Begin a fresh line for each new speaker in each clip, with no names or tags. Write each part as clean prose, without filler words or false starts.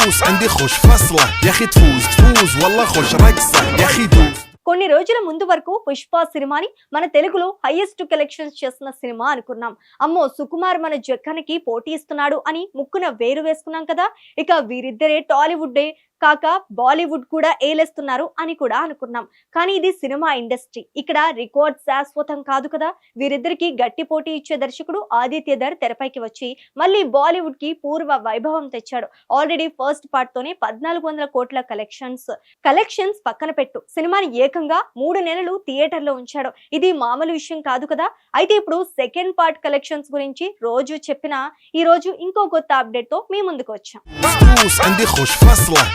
فلوس عندي خوش فصلة يا اخي تفوز والله خوش رقصة يا اخي دوس.
కొన్ని రోజుల ముందు వరకు పుష్ప సినిమాని మన తెలుగులో హైయెస్ట్ కలెక్షన్స్ చేసిన సినిమా అనుకున్నాం. అమ్మో సుకుమార్ మన జక్కనికి పోటీ ఇస్తున్నాడు అని ముక్కున వేరు వేసుకున్నాం కదా. ఇక వీరిద్దరే టాలీవుడ్డే కాక బాలీవుడ్ కూడా ఏలేస్తున్నారు అని కూడా అనుకున్నాం. కానీ ఇది సినిమా ఇండస్ట్రీ, ఇక్కడ రికార్డ్ శాశ్వతం కాదు కదా. వీరిద్దరికి గట్టి పోటీ ఇచ్చే దర్శకుడు ఆదిత్యధర్ తెరపైకి వచ్చి మళ్ళీ బాలీవుడ్ కి పూర్వ వైభవం తెచ్చాడు. ఆల్రెడీ ఫస్ట్ పార్ట్ తోనే 1400 కోట్ల కలెక్షన్స్ పక్కన పెట్టు, సినిమాని ఏకంగా 3 నెలలు థియేటర్ లో ఉంచాడు. ఇది మామూలు విషయం కాదు కదా. అయితే ఇప్పుడు సెకండ్ పార్ట్ కలెక్షన్స్ గురించి రోజు చెప్పినా ఈ రోజు ఇంకో కొత్త అప్డేట్ తో మీ ముందుకు వచ్చాం.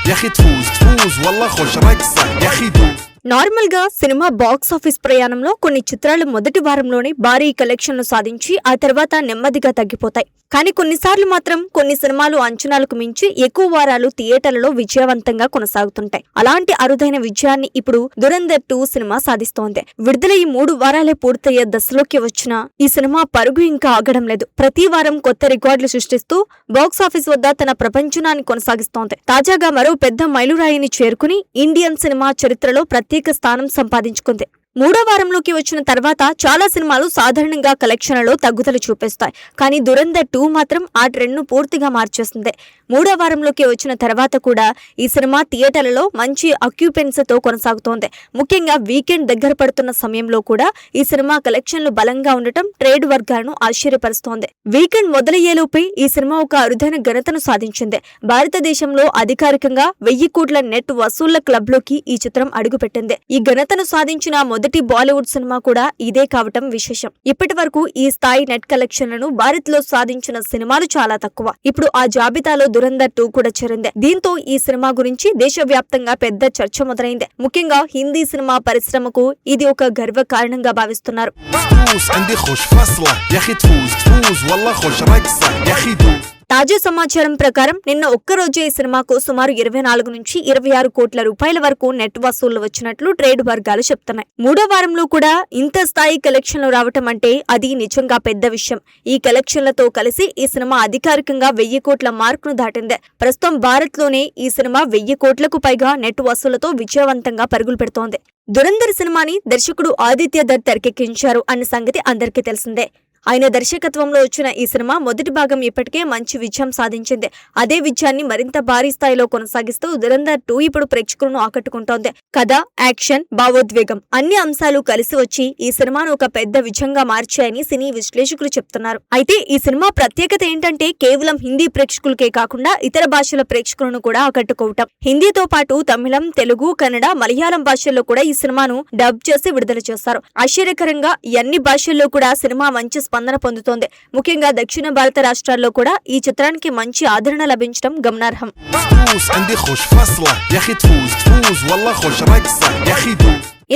يا اخي تفوز والله خوش رقصة يا اخي دوس.
నార్మల్ గా సినిమా బాక్స్ ఆఫీస్ ప్రయాణంలో కొన్ని చిత్రాలు మొదటి వారంలోనే భారీ కలెక్షన్లు సాధించి ఆ తర్వాత నెమ్మదిగా తగ్గిపోతాయి. కానీ కొన్నిసార్లు మాత్రం కొన్ని సినిమాలు అంచనాలకు మించి ఎక్కువ వారాలు థియేటర్లలో విజయవంతంగా కొనసాగుతుంటాయి. అలాంటి అరుదైన విజయాన్ని ఇప్పుడు దురంధర్ 2 సినిమా సాధిస్తోంది. విడుదల ఈ 3 వారాలే పూర్తయ్యే దశలోకి వచ్చిన ఈ సినిమా పరుగు ఇంకా ఆగడం లేదు. ప్రతి వారం కొత్త రికార్డులు సృష్టిస్తూ బాక్స్ ఆఫీస్ వద్ద తన ప్రపంచనాన్ని కొనసాగిస్తోంది. తాజాగా మరో పెద్ద మైలురాయిని చేరుకుని ఇండియన్ సినిమా చరిత్రలో ప్రత్యేక స్థానం సంపాదించుకుంది. 3వ వారంలోకి వచ్చిన తర్వాత చాలా సినిమాలు సాధారణంగా కలెక్షన్లలో తగ్గుదల చూపిస్తాయి. కానీ దురంధర్ 2 మాత్రం ఆ ట్రెండ్ను పూర్తిగా మార్చేస్తుంది. 3వ వారంలోకి వచ్చిన తర్వాత కూడా ఈ సినిమా థియేటర్లలో మంచి ఆక్యుపెన్సీతో కొనసాగుతోంది. ముఖ్యంగా వీకెండ్ దగ్గర పడుతున్న సమయంలో కూడా ఈ సినిమా కలెక్షన్లు బలంగా ఉండటం ట్రేడ్ వర్గాలను ఆశ్చర్యపరుస్తోంది. వీకెండ్ మొదలయ్యేలోపే ఈ సినిమా ఒక అరుదైన ఘనతను సాధించింది. భారతదేశంలో అధికారికంగా 1000 కోట్ల నెట్ వసూళ్ల క్లబ్ లోకి ఈ చిత్రం అడుగుపెట్టింది. ఈ ఘనతను సాధించిన మొదటి బాలీవుడ్ సినిమా కూడా ఇదే కావటం విశేషం. ఇప్పటి వరకు ఈ స్థాయి నెట్ కలెక్షన్లను భారత్ లో సాధించిన సినిమాలు చాలా తక్కువ. ఇప్పుడు ఆ జాబితాలో దురంధర్ 2 కూడా చేరింది. దీంతో ఈ సినిమా గురించి దేశవ్యాప్తంగా పెద్ద చర్చ మొదలైంది. ముఖ్యంగా హిందీ సినిమా పరిశ్రమకు ఇది ఒక గర్వ కారణంగా భావిస్తున్నారు. తాజా సమాచారం ప్రకారం నిన్న ఒక్కరోజే ఈ సినిమాకు సుమారు 24 నుంచి 26 కోట్ల రూపాయల వరకు నెట్ వసూళ్లు వచ్చినట్లు ట్రేడ్ వర్గాలు చెప్తున్నాయి. 3వ వారంలో కూడా ఇంత స్థాయి కలెక్షన్లు రావటం అంటే అది నిజంగా పెద్ద విషయం. ఈ కలెక్షన్లతో కలిసి ఈ సినిమా అధికారికంగా 1000 కోట్ల మార్కును దాటింది. ప్రస్తుతం భారత్ లోనే ఈ సినిమా 1000 కోట్లకు పైగా నెట్ వసూళ్లతో విజయవంతంగా పరుగులు పెడుతోంది. దురంధర్ సినిమాని దర్శకుడు ఆదిత్యధర్ తెరకెక్కించారు అన్న సంగతి అందరికీ తెలిసిందే. ఆయన దర్శకత్వంలో వచ్చిన ఈ సినిమా మొదటి భాగం ఇప్పటికే మంచి విజయం సాధించింది. అదే విజయాన్ని మరింత భారీ స్థాయిలో కొనసాగిస్తూ దురంధర్ 2 ఇప్పుడు ప్రేక్షకులను ఆకట్టుకుంటోంది. కథ, యాక్షన్, భావోద్వేగం అన్ని అంశాలు కలిసి వచ్చి ఈ సినిమాను ఒక పెద్ద విజయంగా మార్చాయని సినీ విశ్లేషకులు చెప్తున్నారు. అయితే ఈ సినిమా ప్రత్యేకత ఏంటంటే కేవలం హిందీ ప్రేక్షకులకే కాకుండా ఇతర భాషల ప్రేక్షకులను కూడా ఆకట్టుకోవటం. హిందీతో పాటు తమిళం, తెలుగు, కన్నడ, మలయాళం భాషల్లో కూడా ఈ సినిమాను డబ్ చేసి విడుదల చేస్తారు. ఆశ్చర్యకరంగా ఈ అన్ని భాషల్లో కూడా సినిమా మంచి స్పందన పొందుతోంది. ముఖ్యంగా దక్షిణ భారత రాష్ట్రాల్లో కూడా ఈ చిత్రానికి మంచి ఆదరణ లభించడం గమనార్హం.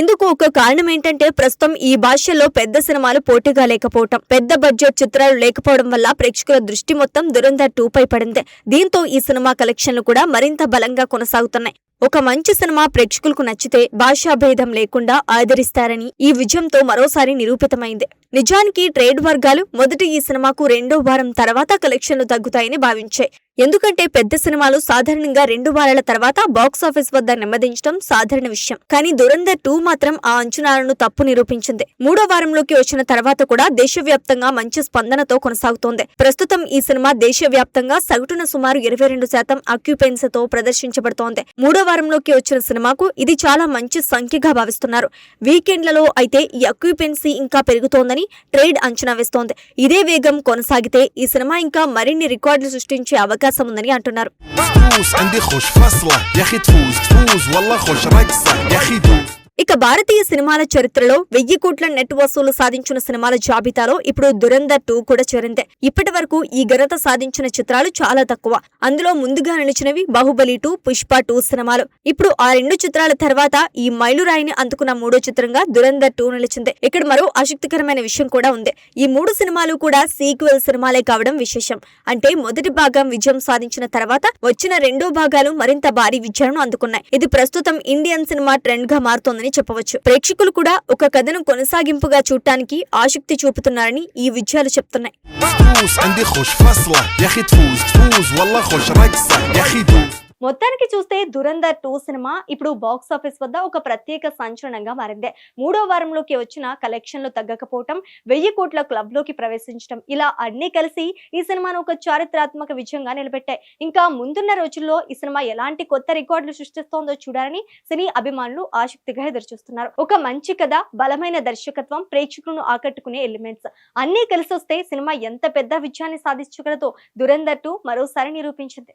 ఇందుకు ఒక కారణం ఏంటంటే ప్రస్తుతం ఈ భాషల్లో పెద్ద సినిమాలు పోటీగా లేకపోవటం, పెద్ద బడ్జెట్ చిత్రాలు లేకపోవడం వల్ల ప్రేక్షకుల దృష్టి మొత్తం దురంధర్ 2 పై పడింది. దీంతో ఈ సినిమా కలెక్షన్లు కూడా మరింత బలంగా కొనసాగుతున్నాయి. ఒక మంచి సినిమా ప్రేక్షకులకు నచ్చితే భాషా భేదం లేకుండా ఆదరిస్తారని ఈ విజయంతో మరోసారి నిరూపితమైంది. నిజానికి ట్రేడ్ వర్గాలు మొదట ఈ సినిమాకు 2వ వారం తర్వాత కలెక్షన్లు తగ్గుతాయని భావించాయి. ఎందుకంటే పెద్ద సినిమాలు సాధారణంగా 2 వారాల తర్వాత బాక్సాఫీస్ వద్ద నెమ్మదించడం సాధారణ విషయం. కానీ దురంధర్ 2 మాత్రం ఆ అంచనాలను తప్పు నిరూపించింది. 3వ వారంలోకి వచ్చిన తర్వాత కూడా దేశవ్యాప్తంగా మంచి స్పందనతో కొనసాగుతోంది. ప్రస్తుతం ఈ సినిమా దేశవ్యాప్తంగా సగటున సుమారు 22% ఆక్యుపెన్సీతో ప్రదర్శించబడుతోంది. 3వ వారంలోకి వచ్చిన సినిమాకు ఇది చాలా మంచి సంఖ్యగా భావిస్తున్నారు. వీకెండ్లలో అయితే ఈ ఆక్యుపెన్సీ ఇంకా పెరుగుతోందని ట్రేడ్ అంచనా వేస్తోంది. ఇదే వేగం కొనసాగితే ఈ సినిమా ఇంకా మరిన్ని రికార్డులు సృష్టించే అవకాశం ఉందని అంటున్నారు. ఇక భారతీయ సినిమాల చరిత్రలో 1000 కోట్ల నెట్ వసూలు సాధించిన సినిమాల జాబితాలో ఇప్పుడు దురంధర్ 2 కూడా చేరింది. ఇప్పటి వరకు ఈ ఘనత సాధించిన చిత్రాలు చాలా తక్కువ. అందులో ముందుగా నిలిచినవి బాహుబలి 2, పుష్ప 2 సినిమాలు. ఇప్పుడు ఆ 2 చిత్రాల తర్వాత ఈ మైలురాయిని అందుకున్న 3వ చిత్రంగా దురంధర్ 2 నిలిచింది. ఇక్కడ మరో ఆసక్తికరమైన విషయం కూడా ఉంది. ఈ 3 సినిమాలు కూడా సీక్వెల్ సినిమాలే కావడం విశేషం. అంటే మొదటి భాగం విజయం సాధించిన తర్వాత వచ్చిన 2 భాగాలు మరింత భారీ విజయాలను అందుకున్నాయి. ఇది ప్రస్తుతం ఇండియన్ సినిమా ట్రెండ్ గా మారుతోందని చెప్పవచ్చు. ప్రేక్షకులు కూడా ఒక కథను కొనసాగింపుగా చూడటానికి ఆసక్తి చూపుతున్నారని ఈ విజయాలు చెప్తున్నాయి. మొత్తానికి చూస్తే దురంధర్ 2 సినిమా ఇప్పుడు బాక్స్ ఆఫీస్ వద్ద ఒక ప్రత్యేక సంచలనంగా మారింది. మూడో వారంలోకి వచ్చిన కలెక్షన్లు తగ్గకపోవటం, 1000 కోట్ల క్లబ్ లోకి ప్రవేశించడం, ఇలా అన్ని కలిసి ఈ సినిమాను ఒక చారిత్రాత్మక విజయంగా నిలబెట్టాయి. ఇంకా ముందున్న రోజుల్లో ఈ సినిమా ఎలాంటి కొత్త రికార్డులు సృష్టిస్తోందో చూడాలని సినీ అభిమానులు ఆసక్తిగా ఎదురుచూస్తున్నారు. ఒక మంచి కథ, బలమైన దర్శకత్వం, ప్రేక్షకులను ఆకట్టుకునే ఎలిమెంట్స్ అన్నీ కలిసి వస్తే సినిమా ఎంత పెద్ద విజయాన్ని సాధించగలదో దురంధర్ 2 మరోసారి నిరూపించింది.